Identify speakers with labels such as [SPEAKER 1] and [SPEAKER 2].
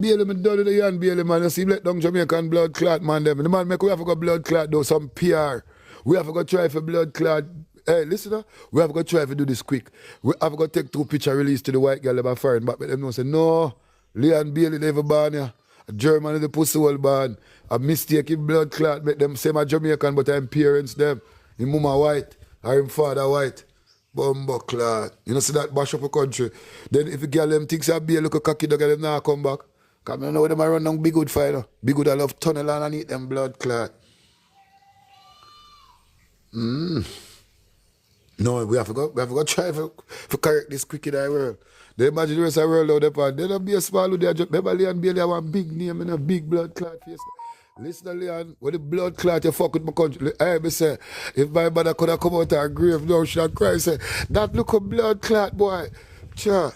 [SPEAKER 1] Bailey, me done with the Ian Bailey, man. You see, let down Jamaican blood clot, man. Them. The man make we have to go blood clot, do some PR. We have to go try for blood clot. Hey, listen, we have to go try to do this quick. We have to go take 2 picture release to the white girl about foreign back. But them know say, no, Leon Bailey never born here. A German is the pussy hole born. A mistake in blood clot make them say my Jamaican, but I'm parents them. Him mama white, or him father white. Bumbo clot. You know, see that bash up a country. Then if you get them things that be a little cocky dog, them now come back. Because I know them run down big good fight. Big good I love tunnel and eat them blood clot. No, we have to go try to correct this quick in the world. They imagine the rest of the world out there, they don't be a small with their job. Remember Leon Bailey have one big name and a big blood clot face. Listen to Leon, with the blood clot you fuck with my country. I say, if my mother could have come out of her grave now, she would cry, say, that look a blood clot boy. Sure.